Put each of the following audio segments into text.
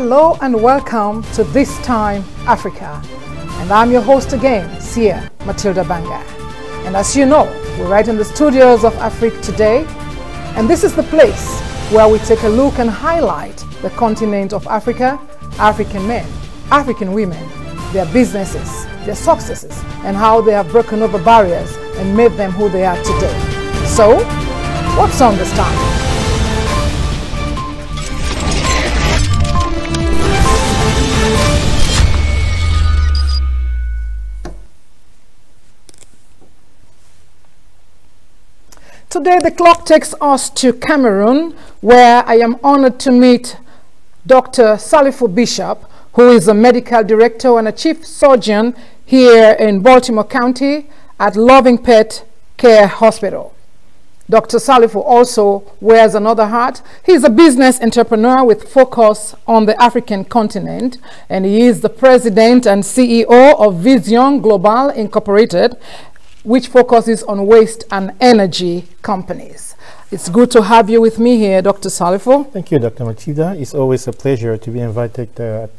Hello and welcome to This Time Africa. And I'm your host again, Sia Matilda Banga. And as you know, we're right in the studios of Afrique today. And this is the place where we take a look and highlight the continent of Africa, African men, African women, their businesses, their successes, and how they have broken over barriers and made them who they are today. So, what's on this time? Today the clock takes us to Cameroon, where I am honored to meet Dr. Salifou Bishop, who is a medical director and a chief surgeon here in Baltimore County at Loving Pet Care Hospital. Dr. Salifou also wears another hat. He's a business entrepreneur with focus on the African continent, and he is the president and CEO of Vision Global Incorporated, which focuses on waste and energy companies. It's good to have you with me here, Dr. Salifou. Thank you, Dr. Matilda. It's always a pleasure to be invited at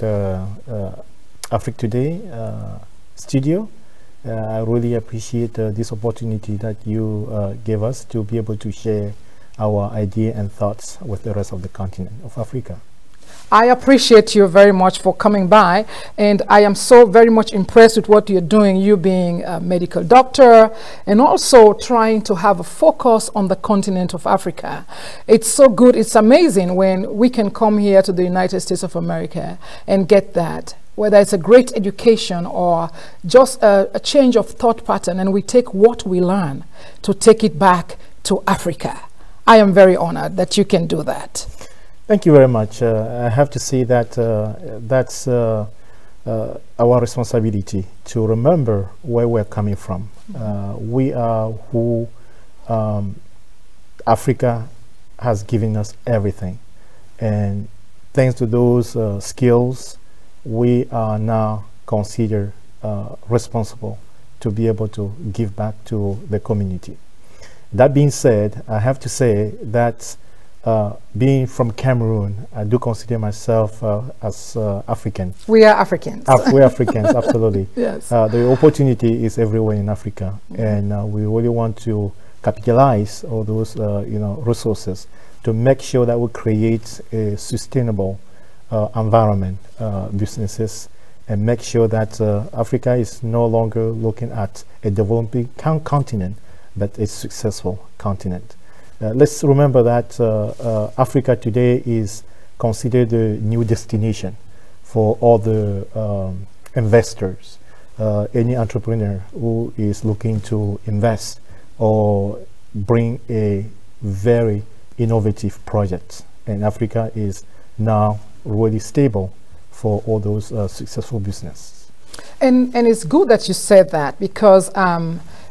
Afrique Today studio. I really appreciate this opportunity that you gave us to be able to share our idea and thoughts with the rest of the continent of Africa. I appreciate you very much for coming by, and I am so very much impressed with what you're doing, you being a medical doctor and also trying to have a focus on the continent of Africa. It's so good, it's amazing when we can come here to the United States of America and get that, whether it's a great education or just a change of thought pattern, and we take what we learn to take it back to Africa. I am very honored that you can do that. Thank you very much. I have to say that that's our responsibility to remember where we're coming from. We are who Africa has given us everything. And thanks to those skills, we are now considered responsible to be able to give back to the community. That being said, I have to say that being from Cameroon, I do consider myself as African. We are Africans. We're Africans, absolutely. Yes. The opportunity is everywhere in Africa, and we really want to capitalize all those resources to make sure that we create a sustainable environment, businesses, and make sure that Africa is no longer looking at a developing continent, but a successful continent. Let's remember that Africa today is considered the new destination for all the investors, any entrepreneur who is looking to invest or bring a very innovative project. And Africa is now really stable for all those successful businesses. And it's good that you said that, because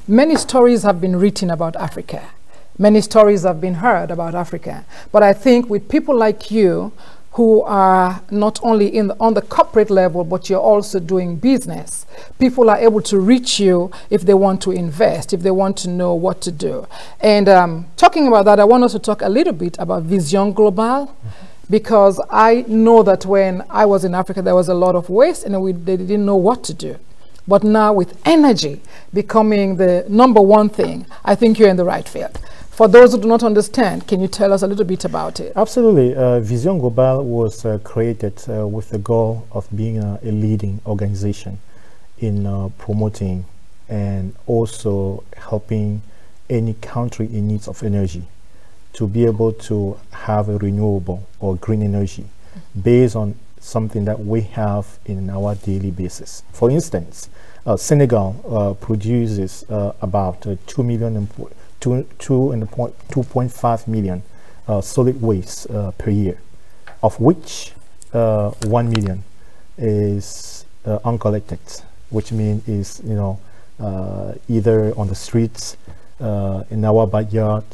many stories have been written about Africa. Many stories have been heard about Africa, but I think with people like you who are not only on the corporate level, but you're also doing business, people are able to reach you if they want to invest, if they want to know what to do. And talking about that, I want us to talk a little bit about Vision Global, because I know that when I was in Africa, there was a lot of waste and they didn't know what to do. But now with energy becoming the #1 thing, I think you're in the right field. For those who do not understand, can you tell us a little bit about it? Absolutely. Vision Global was created with the goal of being a leading organization in promoting and also helping any country in need of energy to be able to have a renewable or green energy based on something that we have in our daily basis. For instance, Senegal produces about 2.5 million solid waste per year, of which 1 million is uncollected, which means is either on the streets, in our backyard,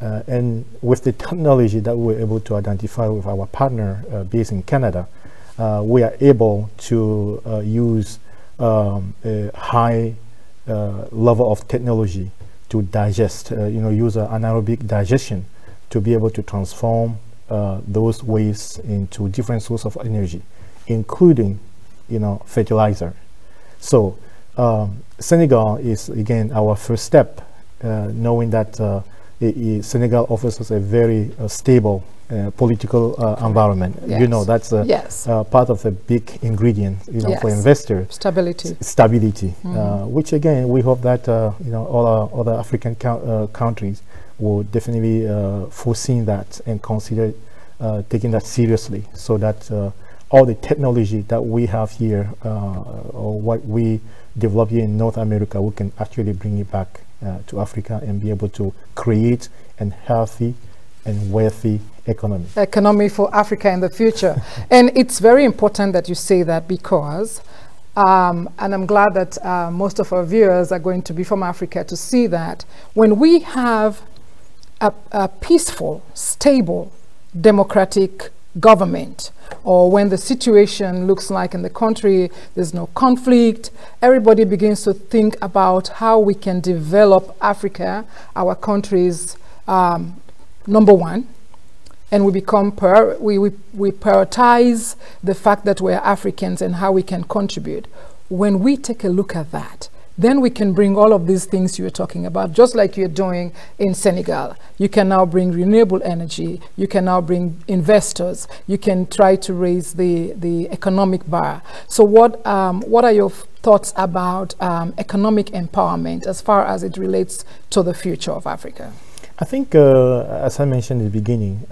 and with the technology that we're able to identify with our partner based in Canada, we are able to use a high level of technology to digest, use anaerobic digestion to be able to transform those wastes into different sources of energy, including, fertilizer. So Senegal is again our first step, knowing that Senegal offers us a very stable political environment. Yes. That's part of the big ingredient, for investors. Stability, which again we hope that all our other African countries will definitely foresee that and consider taking that seriously, so that all the technology that we have here, or what we develop here in North America, we can actually bring it back to Africa and be able to create a healthy and wealthy economy for Africa in the future. And it's very important that you say that, because and I'm glad that most of our viewers are going to be from Africa to see that when we have a peaceful, stable, democratic government, or when the situation looks like in the country there's no conflict, everybody begins to think about how we can develop Africa, our country's number one, and we become we prioritize the fact that we're Africans and how we can contribute. When we take a look at that, then we can bring all of these things you're talking about, just like you're doing in Senegal. You can now bring renewable energy, you can now bring investors, you can try to raise the economic bar. So what are your thoughts about economic empowerment as far as it relates to the future of Africa? I think, as I mentioned in the beginning,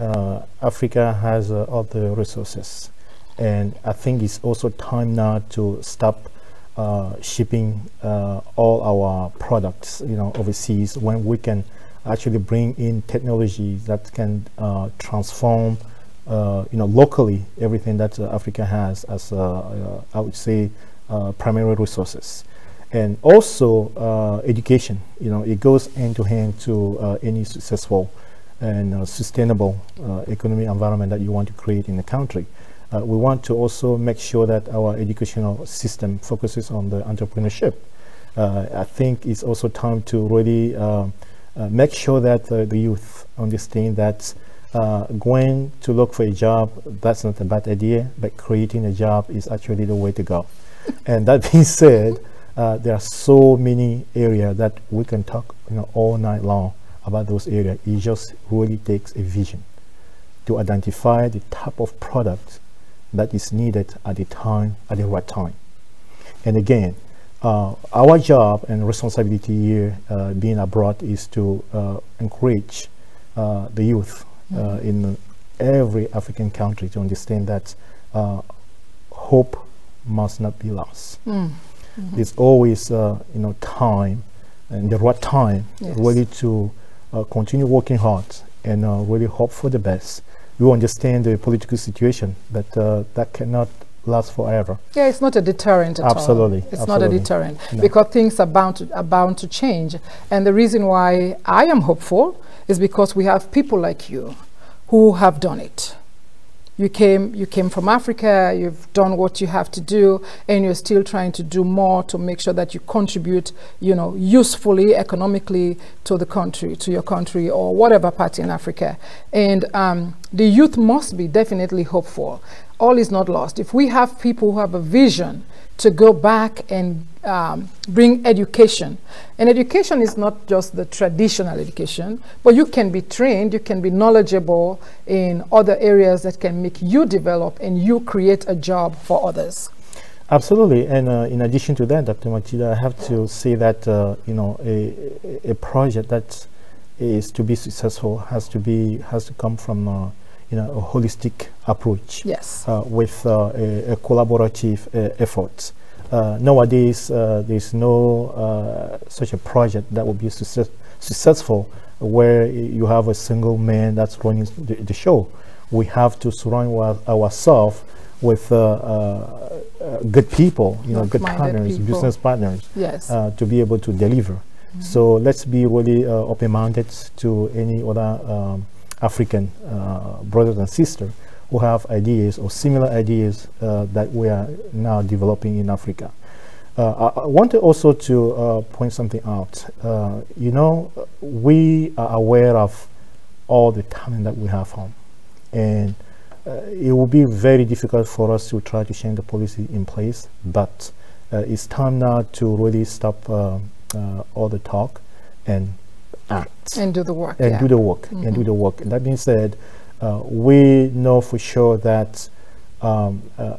Africa has all the resources, and I think it's also time now to stop shipping all our products, overseas, when we can actually bring in technology that can transform, locally everything that Africa has as, I would say, primary resources. And also education, it goes hand to hand to any successful and sustainable economic environment that you want to create in the country. We want to also make sure that our educational system focuses on the entrepreneurship. I think it's also time to really make sure that the youth understand that going to look for a job, that's not a bad idea, but creating a job is actually the way to go. And that being said, there are so many areas that we can talk all night long about those areas. It just really takes a vision to identify the type of product that is needed at the right time. And again, our job and responsibility here being abroad is to encourage the youth in every African country to understand that hope must not be lost. There's always time, and the right time, really to continue working hard and really hope for the best. We understand the political situation that that cannot last forever. Yeah, it's not a deterrent at all. Absolutely. It's not a deterrent, because things are bound to change. And the reason why I am hopeful is because we have people like you who have done it. You came from Africa, you've done what you have to do, and you're still trying to do more to make sure that you contribute, usefully, economically to the country, to your country, or whatever part in Africa. And the youth must be definitely hopeful. All is not lost. If we have people who have a vision to go back and bring education. And education is not just the traditional education, but you can be trained, you can be knowledgeable in other areas that can make you develop and you create a job for others. Absolutely. And in addition to that, Dr. Matilda, I have to say that a project that is to be successful has to come from a holistic approach. Yes. With a collaborative effort. Nowadays, there's no such a project that will be successful where you have a single man that's running the show. We have to surround ourselves with good people, good partners, business partners, yes, to be able to deliver. So let's be really open-minded to any other African brothers and sisters who have ideas or similar ideas that we are now developing in Africa. I wanted also to point something out. We are aware of all the talent that we have home. and it will be very difficult for us to try to change the policy in place, but it's time now to really stop all the talk and act. And do the work. And do the work. And do the work. And that being said, we know for sure that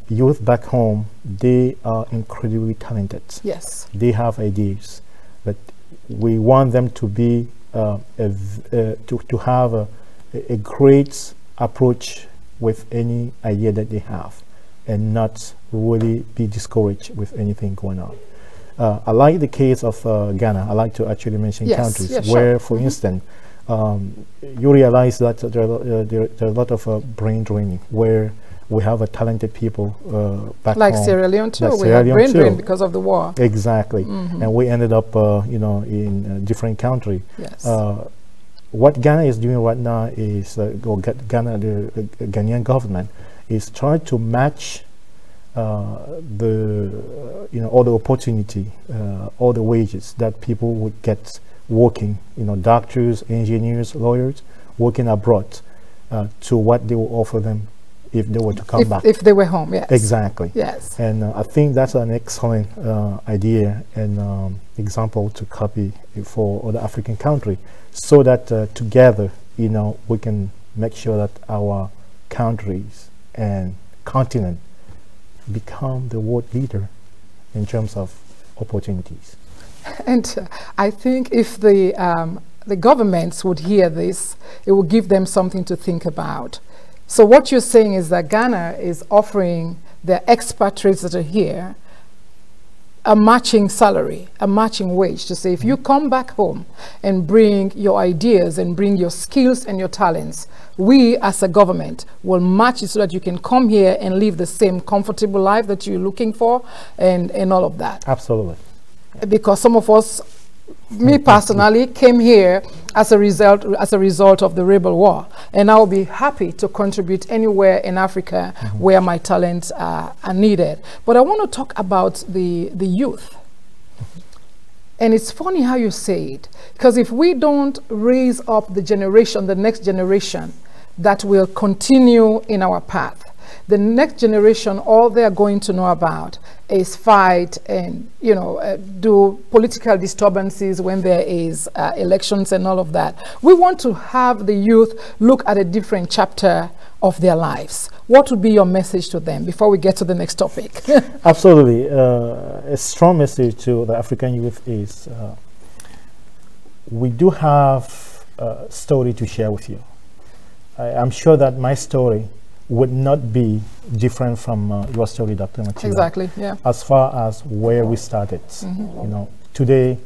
youth back home, they are incredibly talented. Yes. They have ideas, but we want them to be to have a great approach with any idea that they have, and not really be discouraged with anything going on. I like the case of Ghana. I like to actually mention countries where, for instance, you realize that there are a lot of brain draining, where we have a talented people back like home. Sierra Leone too. Like we have brain drain because of the war. Exactly, and we ended up, you know, in a different country. Yes. What Ghana is doing right now is, or Ghana, the Ghanaian government is trying to match the, you know, all the opportunity, all the wages that people would get working, you know, doctors, engineers, lawyers, working abroad, to what they will offer them if they were to come back. If they were home, yes. Exactly. Yes. And I think that's an excellent idea and example to copy for other African countries, so that together, you know, we can make sure that our countries and continent become the world leader in terms of opportunities. And I think if the governments would hear this, it will give them something to think about. So what you're saying is that Ghana is offering their expatriates that are here a matching salary, a matching wage, to say if you come back home and bring your ideas and bring your skills and your talents, we as a government will match it so that you can come here and live the same comfortable life that you're looking for, and all of that. Absolutely. Because some of us, me personally, came here as a result of the rebel war, and I will be happy to contribute anywhere in Africa where my talents are needed. But I want to talk about the youth. And it's funny how you say it, because if we don't raise up the generation, the next generation that will continue in our path, the next generation, all they're going to know about is fight and, you know, do political disturbances when there is elections and all of that. We want to have the youth look at a different chapter of their lives. What would be your message to them before we get to the next topic? Absolutely. A strong message to the African youth is we do have a story to share with you. I'm sure that my story would not be different from your story, Dr. Machida. Exactly, yeah. As far as where we started, you know, today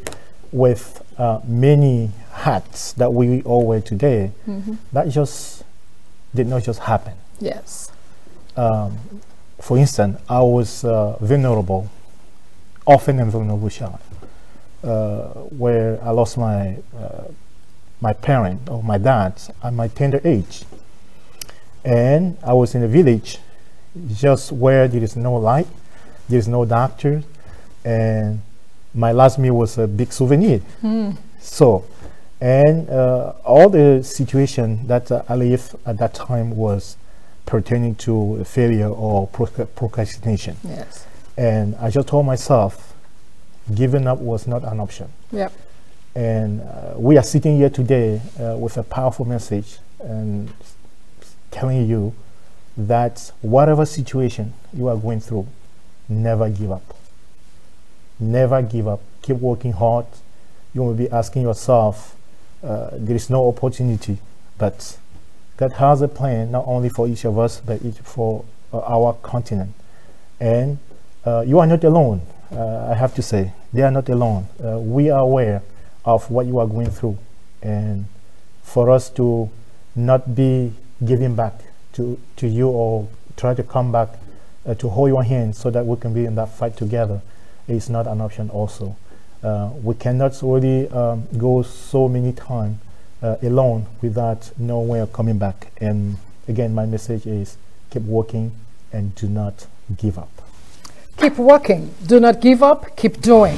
with many hats that we all wear today, that just did not just happen. Yes. For instance, I was vulnerable, often a vulnerable child, where I lost my my parent or my dad at my tender age. And I was in a village just where there is no light, there is no doctor, and my last meal was a big souvenir. So, and all the situation that I lived at that time was pertaining to failure or procrastination. Yes. And I just told myself, giving up was not an option. Yep. And we are sitting here today with a powerful message and telling you that whatever situation you are going through, never give up. Never give up. Keep working hard. You will be asking yourself, there is no opportunity, but God has a plan not only for each of us, but for our continent. And you are not alone. I have to say, they are not alone. We are aware of what you are going through, and for us to not be giving back to you, or try to come back to hold your hand so that we can be in that fight together, is not an option also. We cannot really go so many times alone without no way of coming back. And again, my message is keep working and do not give up. Keep working, do not give up, keep doing,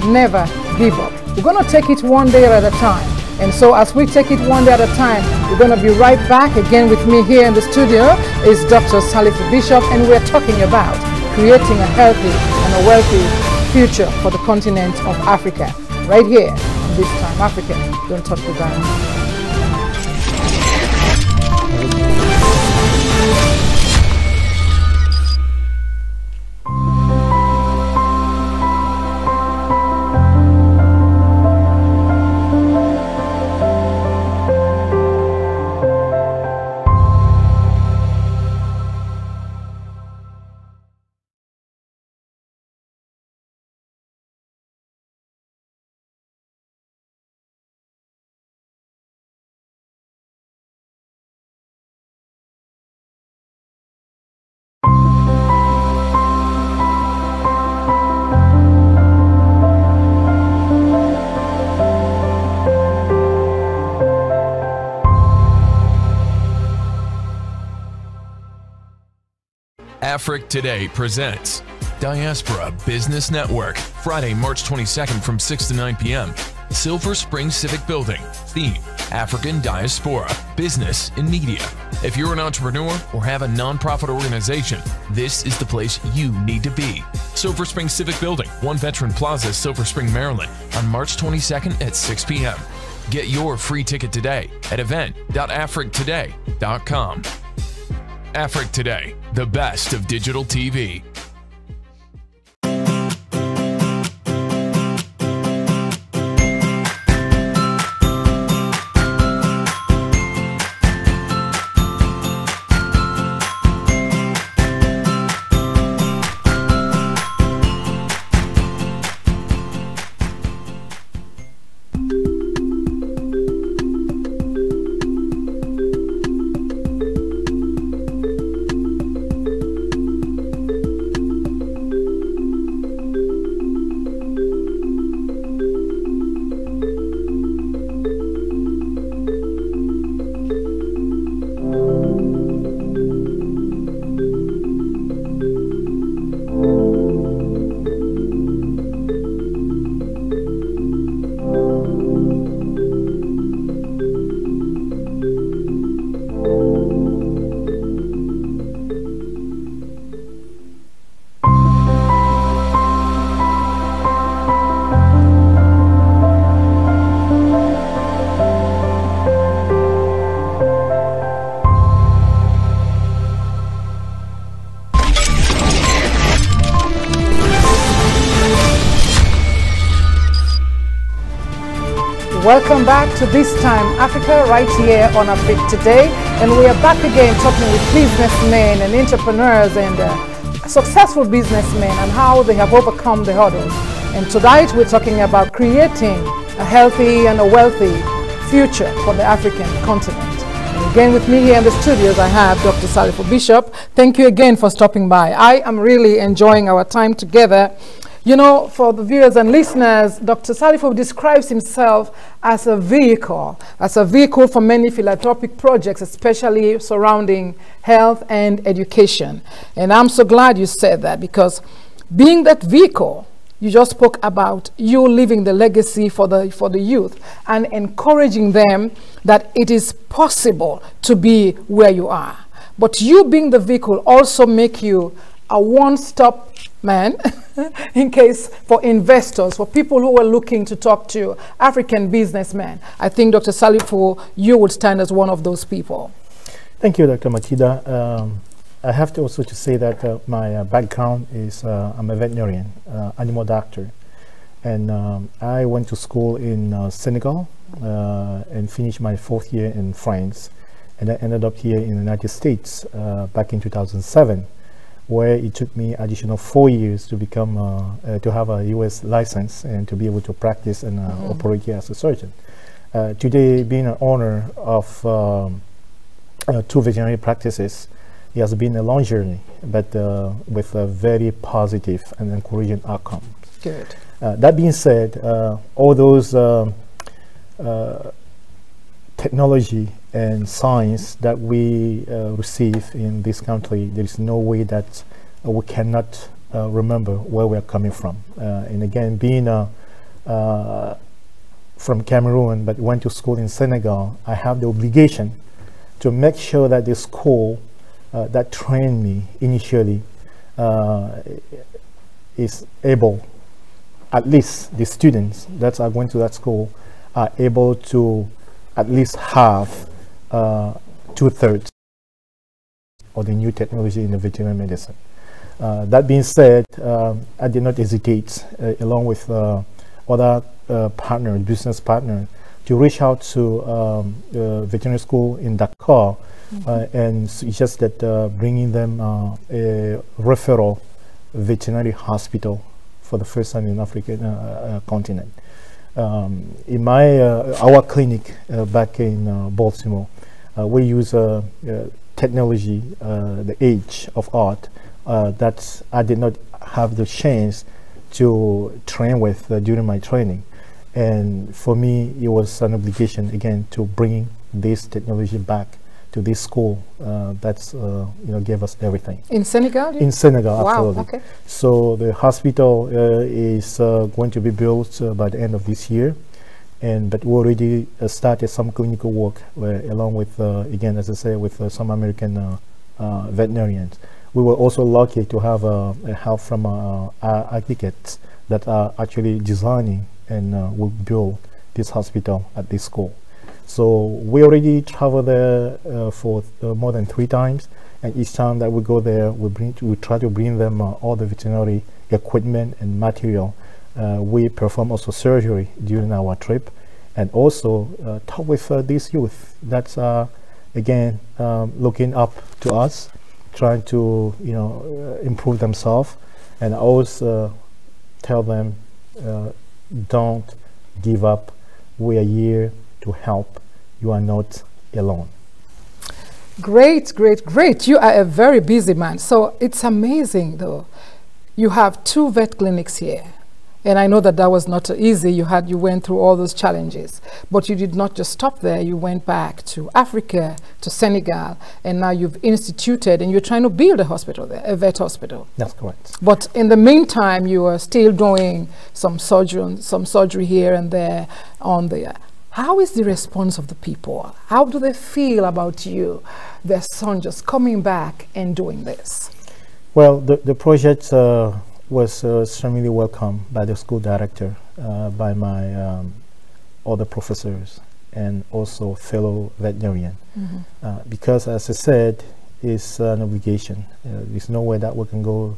never give up. We're going to take it one day at a time. And so as we take it one day at a time, we're going to be right back. Again with me here in the studio is Dr. Salifu Bishop, and we're talking about creating a healthy and a wealthy future for the continent of Africa. Right here on This Time Africa. Don't touch the dial. Africa Today presents Diaspora Business Network, Friday, March 22nd from 6 to 9 p.m. Silver Spring Civic Building. Theme, African Diaspora, Business and Media. If you're an entrepreneur or have a nonprofit organization, this is the place you need to be. Silver Spring Civic Building, One Veteran Plaza, Silver Spring, Maryland, on March 22nd at 6 p.m. Get your free ticket today at event.africtoday.com. Africa Today, the best of digital TV. Welcome back to This Time Africa, right here on Africa Today. And we are back again talking with businessmen and entrepreneurs and successful businessmen and how they have overcome the hurdles. And tonight we're talking about creating a healthy and a wealthy future for the African continent. And again with me here in the studios, I have Dr. Salifu Bishop. Thank you again for stopping by. I am really enjoying our time together. You know, for the viewers and listeners, Dr. Salifu describes himself as a vehicle for many philanthropic projects, especially surrounding health and education. And I'm so glad you said that, because being that vehicle, you just spoke about you leaving the legacy for the youth and encouraging them that it is possible to be where you are. But you being the vehicle also make you a one-stop man in case for investors, for people who are looking to talk to African businessmen. I think, Dr. Salifu, you would stand as one of those people. Thank you, Dr. Makida. I have to also to say that my background is I'm a veterinarian, animal doctor. And I went to school in Senegal and finished my 4th year in France. And I ended up here in the United States back in 2007. Where it took me additional 4 years to become to have a U.S. license and to be able to practice and operate here as a surgeon. Today, being an owner of 2 veterinary practices, it has been a long journey, but with a very positive and encouraging outcome. Good. That being said, all those technology and science that we receive in this country, there is no way that we cannot remember where we are coming from. And again, being from Cameroon but went to school in Senegal, I have the obligation to make sure that the school that trained me initially is able, at least the students that are going to that school are able to at least have 2/3 of the new technology in the veterinary medicine. That being said, I did not hesitate, along with other partners, business partners, to reach out to veterinary school in Dakar and suggest that bringing them a referral veterinary hospital for the first time in African continent. In my our clinic back in Baltimore, we use technology, the age of art, that I did not have the chance to train with during my training. And for me, it was an obligation again to bring this technology back to this school that's gave us everything. In Senegal? In Senegal, wow, absolutely. Okay. So the hospital is going to be built by the end of this year, but we already started some clinical work along with, again, as I say, with some American veterinarians. We were also lucky to have help from architects that are actually designing and will build this hospital at this school. So we already travel there for more than 3 times, and each time that we go there, we try to bring them all the veterinary equipment and material. We perform also surgery during our trip, and also talk with these youth that's again looking up to us, trying to improve themselves. And I always tell them, don't give up. We are here to help. You are not alone. Great, great, great. You are a very busy man. So it's amazing though. You have 2 vet clinics here. And I know that that was not easy. You went through all those challenges, but you did not just stop there. You went back to Africa, to Senegal, and now you've instituted and you're trying to build a hospital there, a vet hospital. That's correct. But in the meantime, you are still doing some surgery here and there on the. How is the response of the people? How do they feel about you, their son just coming back and doing this? Well, the project was extremely welcomed by the school director, by my other professors, and also fellow veterinarian. Because, as I said, it's an obligation. There's no way that we can go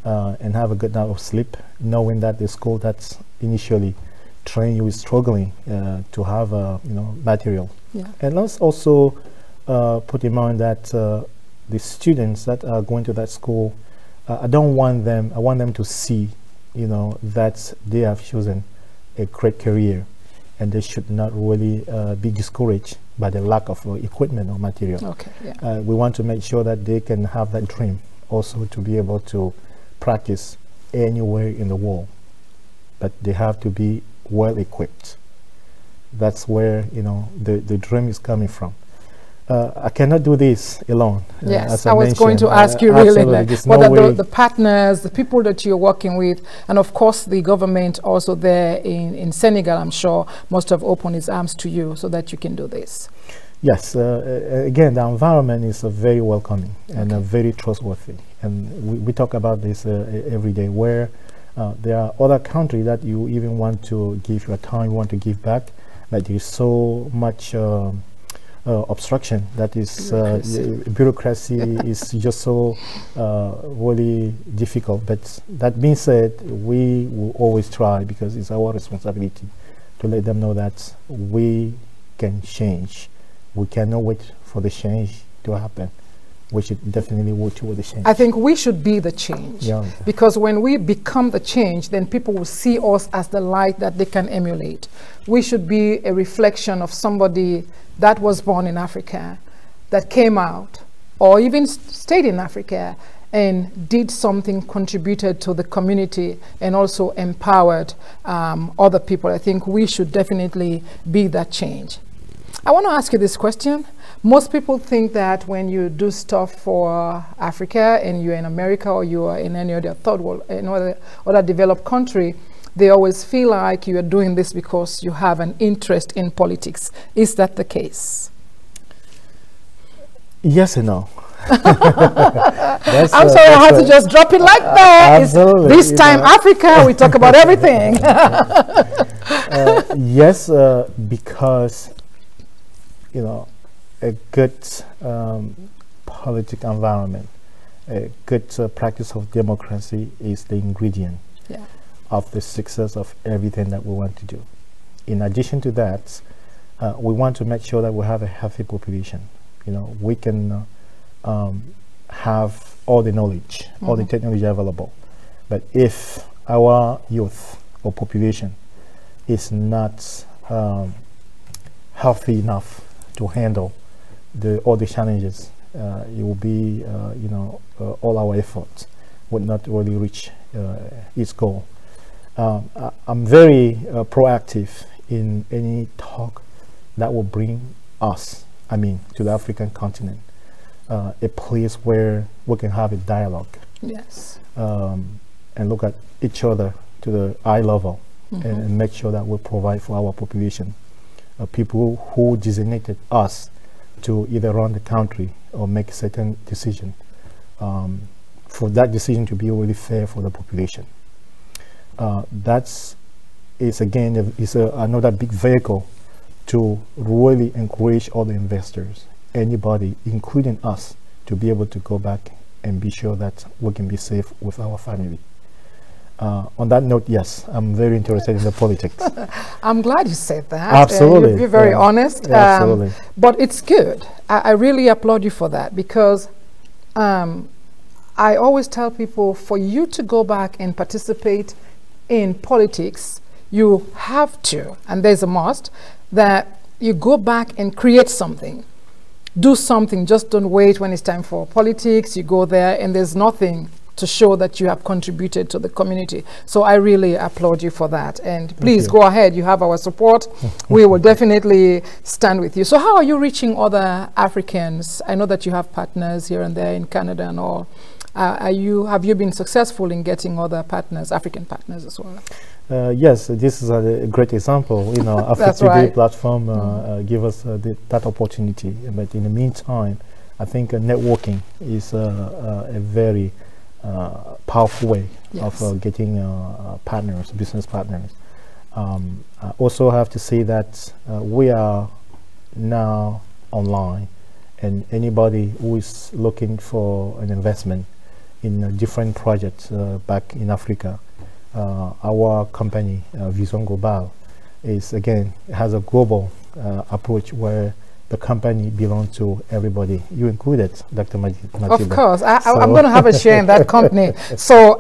and have a good night of sleep, knowing that the school that's initially trained you is struggling to have material. Yeah. And let's also put in mind that the students that are going to that school, I want them to see, that they have chosen a great career, and they should not really be discouraged by the lack of equipment or material. Okay, yeah. We want to make sure that they can have that dream also to be able to practice anywhere in the world, but they have to be well equipped. That's where the dream is coming from. I cannot do this alone. Yes, I was going to ask you really, what are the partners, the people that you're working with, and of course the government also there in Senegal, I'm sure, must have opened its arms to you so that you can do this. Yes, again, the environment is very welcoming and very trustworthy. And we talk about this every day, where there are other countries that you even want to give your time, want to give back, but there is so much obstruction that is bureaucracy is just so really difficult. But that being said, we will always try, because it's our responsibility to let them know that we can change. We cannot wait for the change to happen. We should definitely work toward the change. I think we should be the change. Yeah. Because when we become the change, then people will see us as the light that they can emulate. We should be a reflection of somebody that was born in Africa, that came out, or even stayed in Africa and did something, contributed to the community, and also empowered other people. I think we should definitely be that change. I want to ask you this question. Most people think that when you do stuff for Africa and you're in America or you are in any other third world, other developed country, they always feel like you are doing this because you have an interest in politics. Is that the case? Yes and no. I'm sorry, I had to just drop it like that. Absolutely. This time, Africa, we talk about everything. Yes, because, a good political environment, a good practice of democracy is the ingredient of the success of everything that we want to do. In addition to that, we want to make sure that we have a healthy population. We can have all the knowledge, all the technology available, but if our youth or population is not healthy enough to handle all the challenges, it will be, all our efforts would not really reach its goal. I'm very proactive in any talk that will bring us, to the African continent, a place where we can have a dialogue. Yes. And look at each other to the eye level, and make sure that we provide for our population, people who designated us to either run the country or make a certain decision, for that decision to be really fair for the population. That's another big vehicle to really encourage all the investors, anybody, including us, to be able to go back and be sure that we can be safe with our family. On that note, yes, I'm very interested in the politics. I'm glad you said that. Absolutely. You're very honest. Yeah, absolutely. But it's good. I really applaud you for that, because I always tell people, for you to go back and participate in politics, you have to, and there's a must, that you go back and create something. Do something. Just don't wait when it's time for politics. You go there and there's nothing to show that you have contributed to the community. So I really applaud you for that. And please go ahead. You have our support. We will definitely stand with you. So how are you reaching other Africans? I know that you have partners here and there in Canada and all. Have you been successful in getting other partners, African partners as well? Yes, this is a great example. AfriTV platform give us that opportunity. But in the meantime, I think networking is a very powerful way of getting partners, business partners. I also have to say that we are now online, and anybody who is looking for an investment in different projects back in Africa, our company, Vision Global, has a global approach where the company belongs to everybody. You included, Dr. Matilda. Of course. I'm going to have a share in that company. So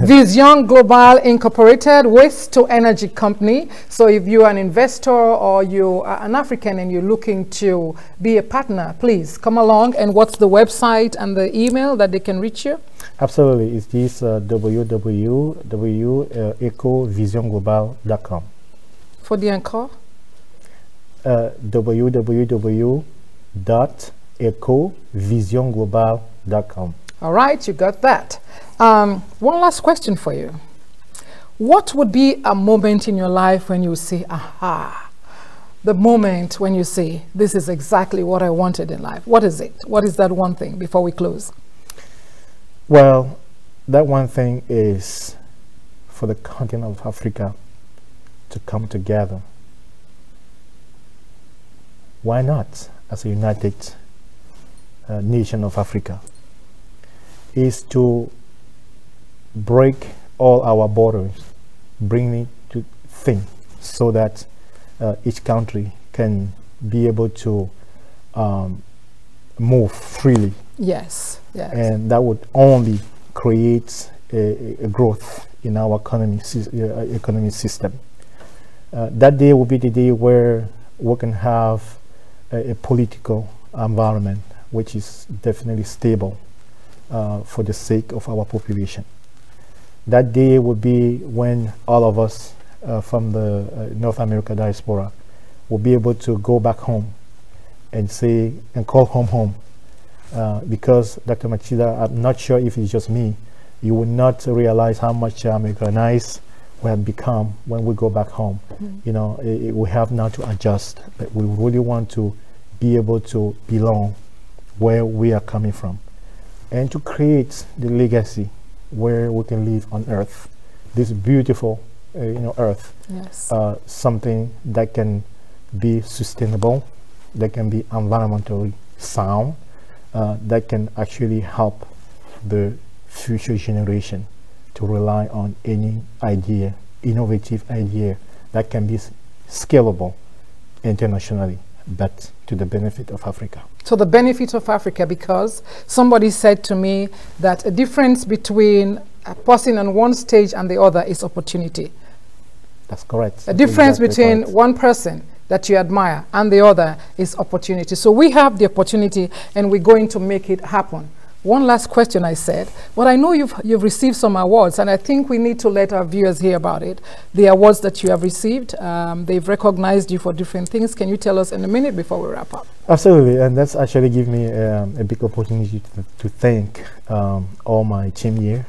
Vision Global Incorporated, waste to energy company. So if you're an investor or you are an African and you're looking to be a partner, please come along. And what's the website and the email that they can reach you? Absolutely. It's this www.ecovisionglobal.com. For the encore? www.ecovisionglobal.com. All right, you got that. One last question for you. What would be a moment in your life when you say, aha, the moment when you say, this is exactly what I wanted in life? What is it? What is that one thing before we close? Well, that one thing is for the continent of Africa to come together. Why not, as a united nation of Africa, is to break all our borders, bring it to thing, so that each country can be able to move freely. Yes, yes. And that would only create a growth in our economic system. That day will be the day where we can have a political environment which is definitely stable for the sake of our population. That day will be when all of us from the North America diaspora will be able to go back home and say and call home. Because Dr. Matilda, I'm not sure if it's just me, you will not realize how much Americanized we have become when we go back home. You know, we have now to adjust, but we really want to be able to belong where we are coming from and to create the legacy where we can live on earth, this beautiful you know, earth. Yes. Something that can be sustainable, that can be environmentally sound, that can actually help the future generation to rely on any idea, innovative idea that can be scalable internationally, but to the benefit of Africa. To the benefit of Africa, because somebody said to me that a difference between a person on one stage and the other is opportunity. That's correct. A difference Exactly between correct. one person that you admire and the other is opportunity. So we have the opportunity and we're going to make it happen. One last question I said, but I know you've received some awards, and I think we need to let our viewers hear about it. The awards that you have received, they've recognized you for different things. Can you tell us in a minute before we wrap up? Absolutely, and that's actually give me a big opportunity to thank all my team here.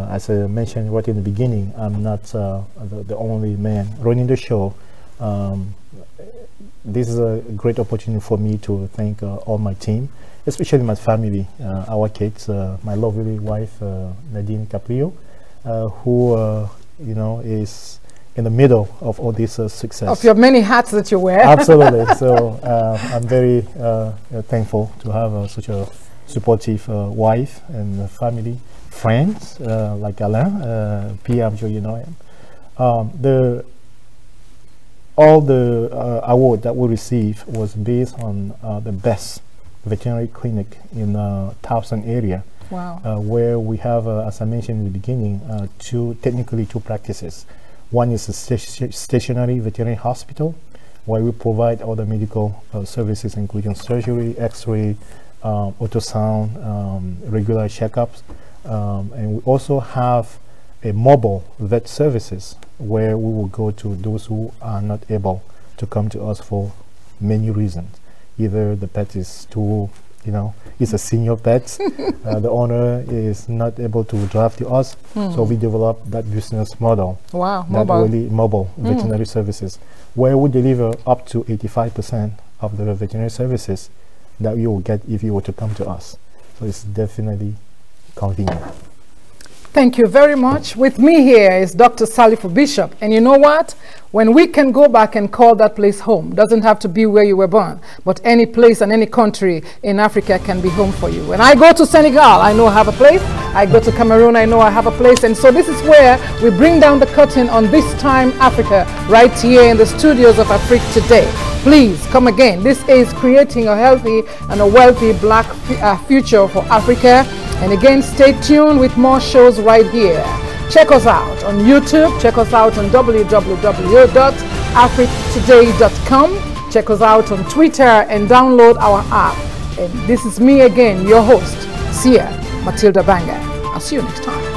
As I mentioned right in the beginning, I'm not the only man running the show. This is a great opportunity for me to thank all my team, especially my family, our kids, my lovely wife, Nadine Caprio, who, you know, is in the middle of all this success. Of your many hats that you wear. Absolutely. So I'm very thankful to have such a supportive wife and family, friends like Alain, Pierre, I'm sure you know him. All the award that we received was based on the best veterinary clinic in Towson area. Wow. Where we have, as I mentioned in the beginning, technically two practices. One is a stationary veterinary hospital, where we provide all the medical services, including surgery, X-ray, ultrasound, regular checkups, and we also have a mobile vet services, where we will go to those who are not able to come to us for many reasons. Either the pet is too, you know, it's a senior pet, the owner is not able to drive to us, so we develop that business model. Wow, that mobile. really mobile veterinary services, where we deliver up to 85% of the veterinary services that you will get if you were to come to us. So it's definitely convenient. Thank you very much. With me here is Dr. Salifu Bishop. And you know what? When we can go back and call that place home, doesn't have to be where you were born, but any place and any country in Africa can be home for you. When I go to Senegal, I know I have a place. I go to Cameroon, I know I have a place. And so this is where we bring down the curtain on This Time Africa, right here in the studios of Afrique Today. Please come again. This is creating a healthy and a wealthy black future for Africa. And again, stay tuned with more shows right here. Check us out on YouTube. Check us out on www.africtoday.com. Check us out on Twitter and download our app. And this is me again, your host, Sia Matilda Banga. I'll see you next time.